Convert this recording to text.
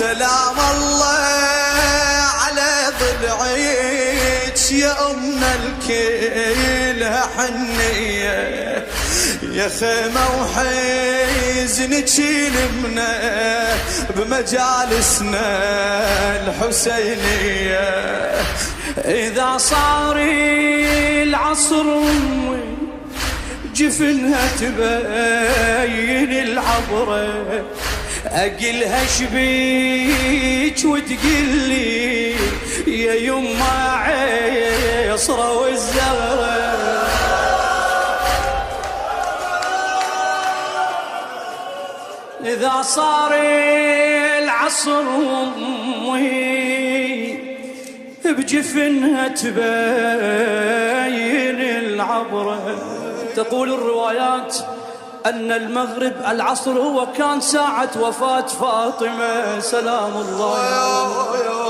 سلام الله على ضلعيك يا أم الكل حنية، يا خيمة وحزنك يلمنا بمجالسنا الحسينية. إذا صار العصر جفنها تبين العبرة، أقلها شبيك وتقلي يا يما عيصرة والزغرة. إذا صار العصر بجفنها تبين العبرة. تقول الروايات أن المغرب العصر هو كان ساعة وفاة فاطمة سلام الله.